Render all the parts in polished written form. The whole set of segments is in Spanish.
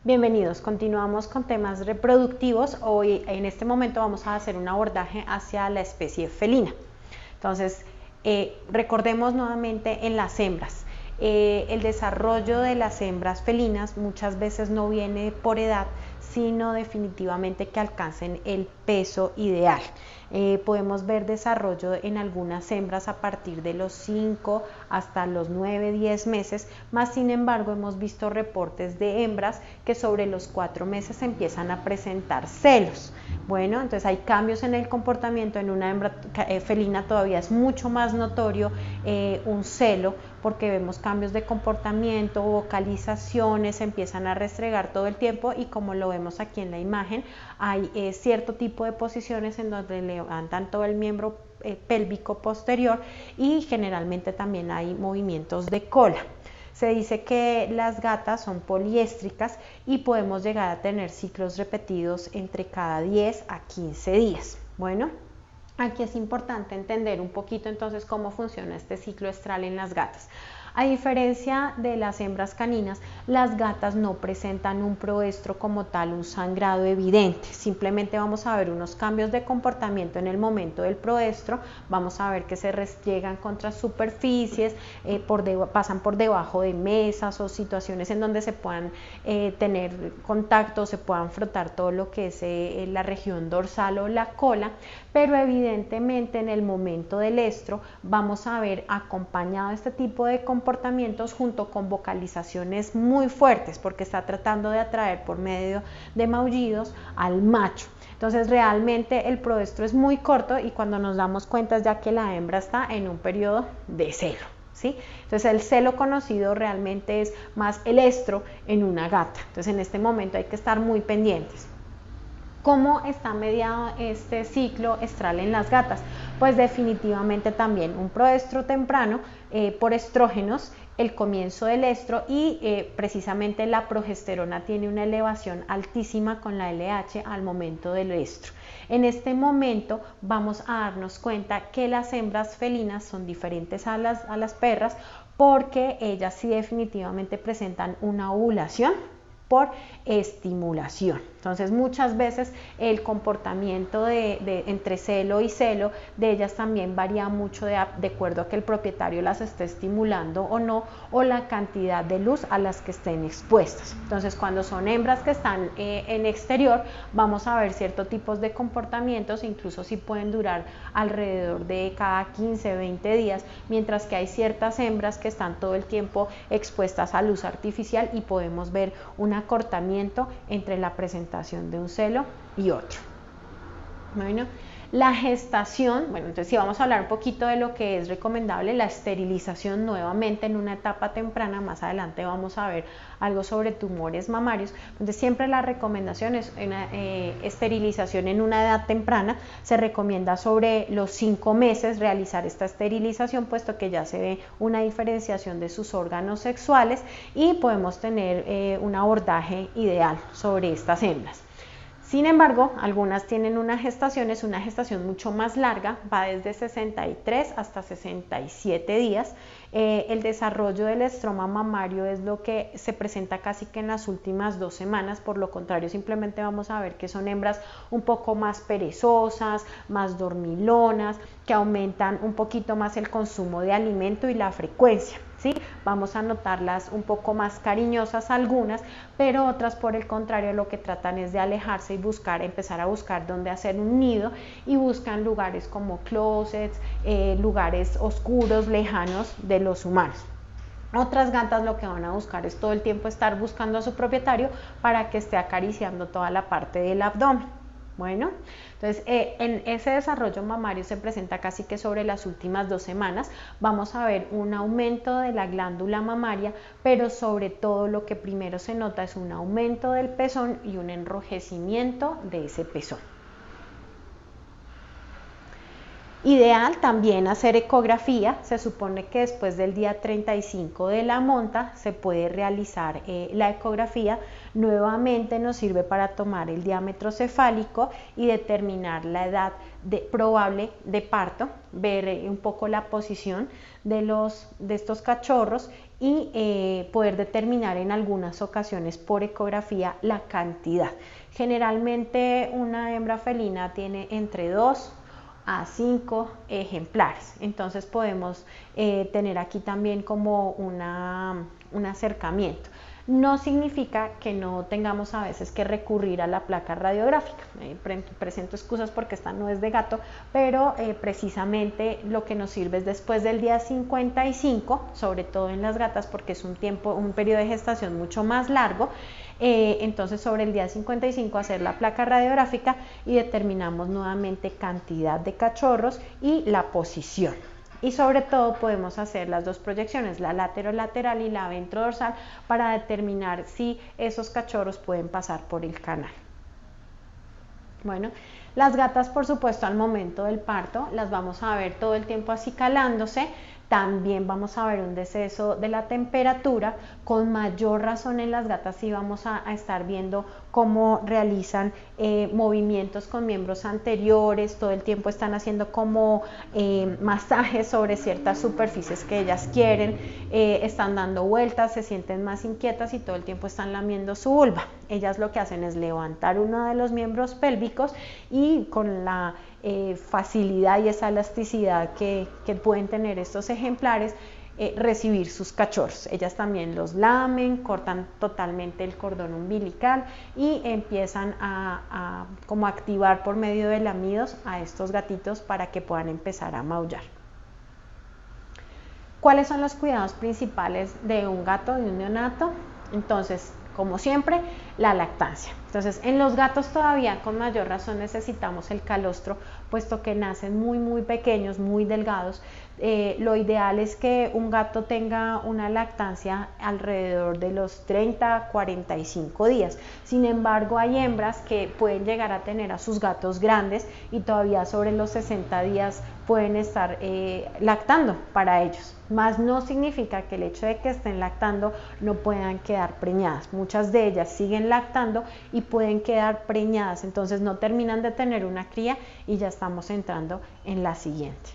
Bienvenidos, continuamos con temas reproductivos. Hoy en este momento vamos a hacer un abordaje hacia la especie felina. Entonces, recordemos nuevamente en las hembras. El desarrollo de las hembras felinas muchas veces no viene por edad, sino definitivamente que alcancen el peso ideal. Podemos ver desarrollo en algunas hembras a partir de los 5 hasta los 9-10 meses, más sin embargo hemos visto reportes de hembras que sobre los 4 meses empiezan a presentar celos. Bueno, entonces hay cambios en el comportamiento. En una hembra felina todavía es mucho más notorio un celo, porque vemos cambios de comportamiento, vocalizaciones, se empiezan a restregar todo el tiempo y como lo vemos aquí en la imagen, hay cierto tipo de posiciones en donde levantan todo el miembro pélvico posterior y generalmente también hay movimientos de cola. Se dice que las gatas son poliéstricas y podemos llegar a tener ciclos repetidos entre cada 10 a 15 días. Bueno, aquí es importante entender un poquito entonces cómo funciona este ciclo estral en las gatas. A diferencia de las hembras caninas, las gatas no presentan un proestro como tal, un sangrado evidente. Simplemente vamos a ver unos cambios de comportamiento en el momento del proestro. Vamos a ver que se restriegan contra superficies, pasan por debajo de mesas o situaciones en donde se puedan tener contacto, se puedan frotar todo lo que es la región dorsal o la cola, pero evidentemente en el momento del estro vamos a ver acompañado este tipo de comportamientos junto con vocalizaciones muy fuertes, porque está tratando de atraer por medio de maullidos al macho. Entonces realmente el proestro es muy corto y cuando nos damos cuenta es ya que la hembra está en un periodo de celo, ¿sí? Entonces el celo conocido realmente es más el estro en una gata. Entonces en este momento hay que estar muy pendientes. ¿Cómo está mediado este ciclo estral en las gatas? Pues definitivamente también un proestro temprano por estrógenos, el comienzo del estro y precisamente la progesterona tiene una elevación altísima con la LH al momento del estro. En este momento vamos a darnos cuenta que las hembras felinas son diferentes a las perras, porque ellas sí definitivamente presentan una ovulación por estimulación. Entonces muchas veces el comportamiento entre celo y celo de ellas también varía mucho de acuerdo a que el propietario las esté estimulando o no, o la cantidad de luz a las que estén expuestas. Entonces cuando son hembras que están en exterior, vamos a ver ciertos tipos de comportamientos, incluso si pueden durar alrededor de cada 15-20 días, mientras que hay ciertas hembras que están todo el tiempo expuestas a luz artificial y podemos ver un acortamiento entre la presentación de un celo y otro. Bueno, la gestación, entonces si vamos a hablar un poquito de lo que es recomendable, la esterilización nuevamente en una etapa temprana. Más adelante vamos a ver algo sobre tumores mamarios. Entonces siempre la recomendación es una esterilización en una edad temprana. Se recomienda sobre los 5 meses realizar esta esterilización, puesto que ya se ve una diferenciación de sus órganos sexuales y podemos tener un abordaje ideal sobre estas hembras. Sin embargo, algunas tienen una gestación mucho más larga, va desde 63 hasta 67 días. El desarrollo del estroma mamario es lo que se presenta casi que en las últimas 2 semanas. Por lo contrario, simplemente vamos a ver que son hembras un poco más perezosas, más dormilonas, que aumentan un poquito más el consumo de alimento y la frecuencia. ¿Sí? Vamos a notarlas un poco más cariñosas algunas, pero otras por el contrario lo que tratan es de alejarse y empezar a buscar dónde hacer un nido, y buscan lugares como closets, lugares oscuros, lejanos de los humanos. Otras gatas lo que van a buscar es todo el tiempo estar buscando a su propietario para que esté acariciando toda la parte del abdomen. Bueno, entonces en ese desarrollo mamario se presenta casi que sobre las últimas 2 semanas. Vamos a ver un aumento de la glándula mamaria, pero sobre todo lo que primero se nota es un aumento del pezón y un enrojecimiento de ese pezón. Ideal también hacer ecografía. Se supone que después del día 35 de la monta se puede realizar la ecografía. Nuevamente nos sirve para tomar el diámetro cefálico y determinar la edad probable de parto, ver un poco la posición de estos cachorros y poder determinar en algunas ocasiones por ecografía la cantidad. Generalmente una hembra felina tiene entre 2 a 5 ejemplares, entonces podemos tener aquí también como un acercamiento. No significa que no tengamos a veces que recurrir a la placa radiográfica. Presento excusas porque esta no es de gato, pero precisamente lo que nos sirve es después del día 55, sobre todo en las gatas porque es un periodo de gestación mucho más largo. Entonces sobre el día 55 hacer la placa radiográfica y determinamos nuevamente cantidad de cachorros y la posición. Y sobre todo podemos hacer las dos proyecciones, la lateral y la ventrodorsal, para determinar si esos cachorros pueden pasar por el canal. Bueno, las gatas, por supuesto, al momento del parto las vamos a ver todo el tiempo acicalándose. También vamos a ver un deceso de la temperatura. Con mayor razón en las gatas sí vamos a estar viendo cómo realizan movimientos con miembros anteriores, todo el tiempo están haciendo como masajes sobre ciertas superficies que ellas quieren, están dando vueltas, se sienten más inquietas y todo el tiempo están lamiendo su vulva. Ellas lo que hacen es levantar uno de los miembros pélvicos y con la facilidad y esa elasticidad que pueden tener estos ejemplares, recibir sus cachorros. Ellas también los lamen, cortan totalmente el cordón umbilical y empiezan a como activar por medio de lamidos a estos gatitos para que puedan empezar a maullar. ¿Cuáles son los cuidados principales de un gato, de un neonato? Entonces, como siempre, la lactancia. Entonces, en los gatos todavía con mayor razón necesitamos el calostro, puesto que nacen muy pequeños, muy delgados. Lo ideal es que un gato tenga una lactancia alrededor de los 30 a 45 días. Sin embargo, hay hembras que pueden llegar a tener a sus gatos grandes y todavía sobre los 60 días pueden estar lactando para ellos. Más no significa que el hecho de que estén lactando no puedan quedar preñadas. Muchas de ellas siguen lactando y pueden quedar preñadas, entonces no terminan de tener una cría y ya estamos entrando en la siguiente.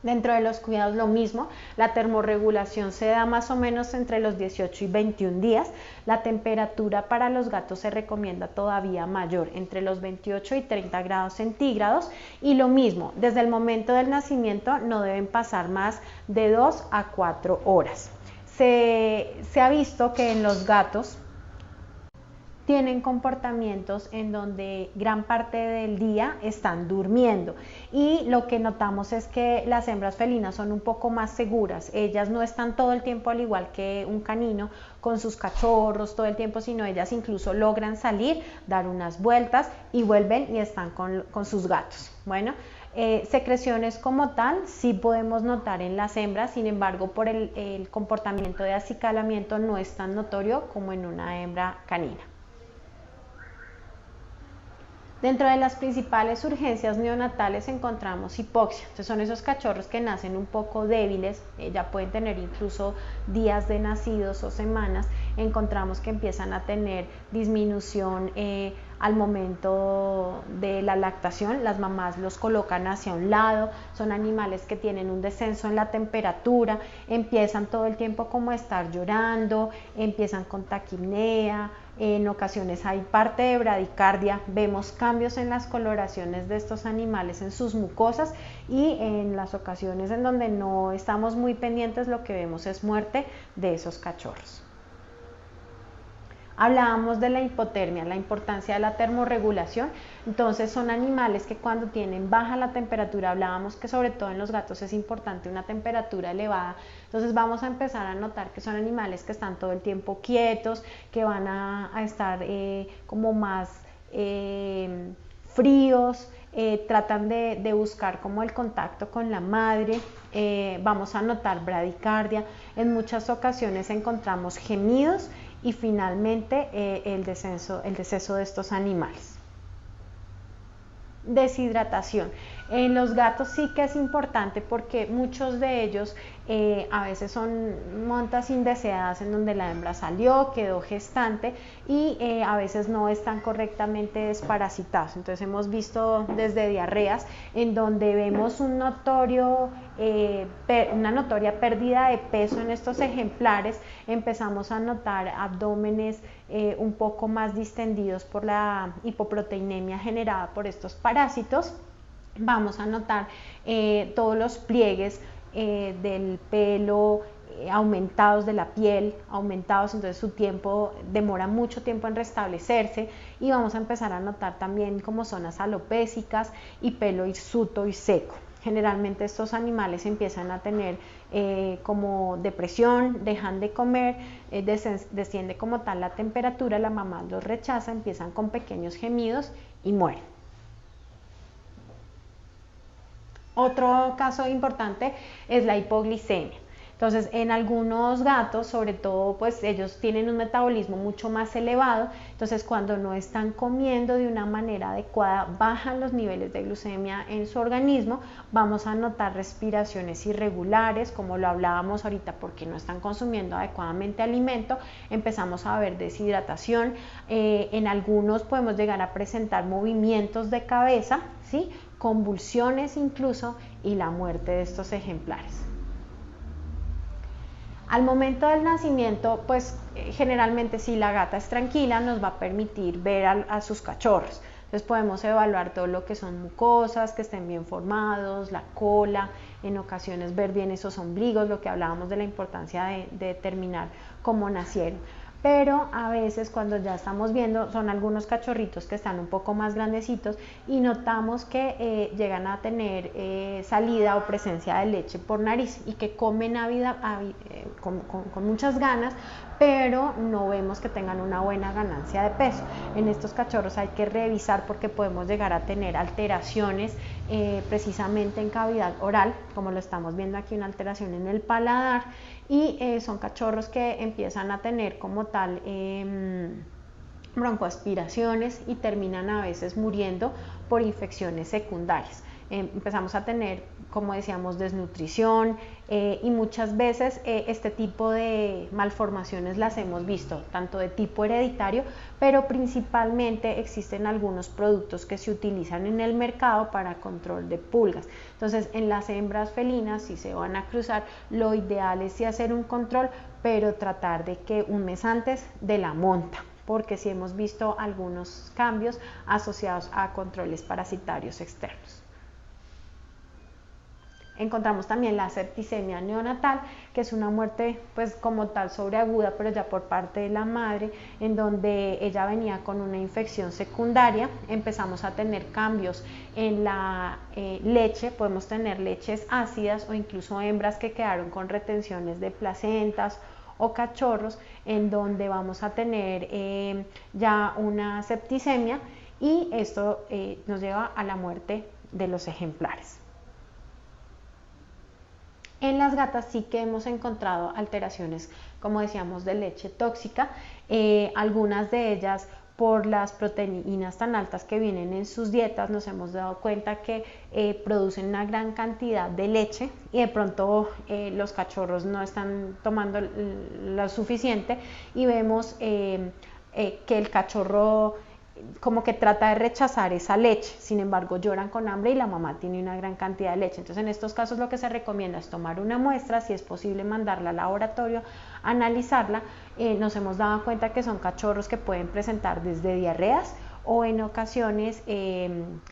Dentro de los cuidados lo mismo, la termorregulación se da más o menos entre los 18 y 21 días. La temperatura para los gatos se recomienda todavía mayor, entre los 28 y 30 grados centígrados. Y lo mismo, desde el momento del nacimiento no deben pasar más de 2 a 4 horas. Se ha visto que en los gatos tienen comportamientos en donde gran parte del día están durmiendo y lo que notamos es que las hembras felinas son un poco más seguras. Ellas no están todo el tiempo al igual que un canino con sus cachorros todo el tiempo, sino ellas incluso logran salir, dar unas vueltas y vuelven y están con sus gatos. Bueno, secreciones como tal sí podemos notar en las hembras, sin embargo por el comportamiento de acicalamiento no es tan notorio como en una hembra canina. Dentro de las principales urgencias neonatales encontramos hipoxia. Entonces son esos cachorros que nacen un poco débiles, ya pueden tener incluso días de nacidos o semanas. Encontramos que empiezan a tener disminución al momento de la lactación. Las mamás los colocan hacia un lado, son animales que tienen un descenso en la temperatura, empiezan todo el tiempo como a estar llorando, empiezan con taquipnea. En ocasiones hay parte de bradicardia, vemos cambios en las coloraciones de estos animales en sus mucosas y en las ocasiones en donde no estamos muy pendientes lo que vemos es muerte de esos cachorros. Hablábamos de la hipotermia, la importancia de la termorregulación. Entonces son animales que cuando tienen baja la temperatura, hablábamos que sobre todo en los gatos es importante una temperatura elevada, entonces vamos a empezar a notar que son animales que están todo el tiempo quietos, que van a estar como más fríos, tratan de buscar como el contacto con la madre, vamos a notar bradicardia, en muchas ocasiones encontramos gemidos y finalmente el deceso de estos animales. Deshidratación. En los gatos sí que es importante porque muchos de ellos a veces son montas indeseadas en donde la hembra salió, quedó gestante y a veces no están correctamente desparasitados. Entonces hemos visto desde diarreas en donde vemos una notoria pérdida de peso en estos ejemplares, empezamos a notar abdómenes un poco más distendidos por la hipoproteinemia generada por estos parásitos. Vamos a notar todos los pliegues del pelo aumentados, de la piel aumentados, entonces su tiempo demora mucho tiempo en restablecerse, y vamos a empezar a notar también como zonas alopécicas y pelo hirsuto y seco. Generalmente estos animales empiezan a tener como depresión, dejan de comer, desciende como tal la temperatura, la mamá los rechaza, empiezan con pequeños gemidos y mueren. Otro caso importante es la hipoglicemia. Entonces, en algunos gatos, sobre todo, pues ellos tienen un metabolismo mucho más elevado, entonces cuando no están comiendo de una manera adecuada, bajan los niveles de glucemia en su organismo, vamos a notar respiraciones irregulares, como lo hablábamos ahorita, porque no están consumiendo adecuadamente alimento, empezamos a ver deshidratación, en algunos podemos llegar a presentar movimientos de cabeza, ¿sí?, convulsiones incluso, y la muerte de estos ejemplares. Al momento del nacimiento, pues generalmente si la gata es tranquila nos va a permitir ver a sus cachorros. Entonces podemos evaluar todo lo que son mucosas, que estén bien formados, la cola, en ocasiones ver bien esos ombligos, lo que hablábamos de la importancia de determinar cómo nacieron. Pero a veces cuando ya estamos viendo, son algunos cachorritos que están un poco más grandecitos y notamos que llegan a tener salida o presencia de leche por nariz y que comen con muchas ganas, pero no vemos que tengan una buena ganancia de peso. En estos cachorros hay que revisar porque podemos llegar a tener alteraciones precisamente en cavidad oral, como lo estamos viendo aquí, una alteración en el paladar, y son cachorros que empiezan a tener como tal broncoaspiraciones y terminan a veces muriendo por infecciones secundarias. Empezamos a tener, como decíamos, desnutrición y muchas veces este tipo de malformaciones las hemos visto tanto de tipo hereditario, pero principalmente existen algunos productos que se utilizan en el mercado para control de pulgas. Entonces, en las hembras felinas, si se van a cruzar, lo ideal es sí hacer un control, pero tratar de que un mes antes de la monta, porque sí hemos visto algunos cambios asociados a controles parasitarios externos. Encontramos también la septicemia neonatal, que es una muerte pues como tal sobreaguda, pero ya por parte de la madre, en donde ella venía con una infección secundaria. Empezamos a tener cambios en la leche, podemos tener leches ácidas o incluso hembras que quedaron con retenciones de placentas o cachorros, en donde vamos a tener ya una septicemia, y esto nos lleva a la muerte de los ejemplares. En las gatas sí que hemos encontrado alteraciones, como decíamos, de leche tóxica, algunas de ellas por las proteínas tan altas que vienen en sus dietas. Nos hemos dado cuenta que producen una gran cantidad de leche y de pronto los cachorros no están tomando lo suficiente, y vemos que el cachorro como que trata de rechazar esa leche, sin embargo lloran con hambre y la mamá tiene una gran cantidad de leche. Entonces en estos casos lo que se recomienda es tomar una muestra, si es posible mandarla al laboratorio, analizarla. Nos hemos dado cuenta que son cachorros que pueden presentar desde diarreas o en ocasiones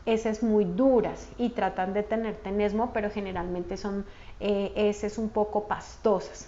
heces muy duras y tratan de tener tenesmo, pero generalmente son heces un poco pastosas,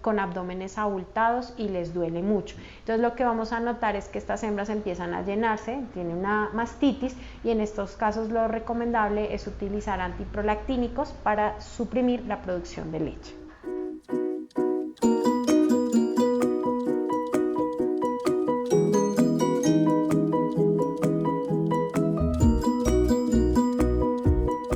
con abdómenes abultados, y les duele mucho. Entonces lo que vamos a notar es que estas hembras empiezan a llenarse, tienen una mastitis, y en estos casos lo recomendable es utilizar antiprolactínicos para suprimir la producción de leche.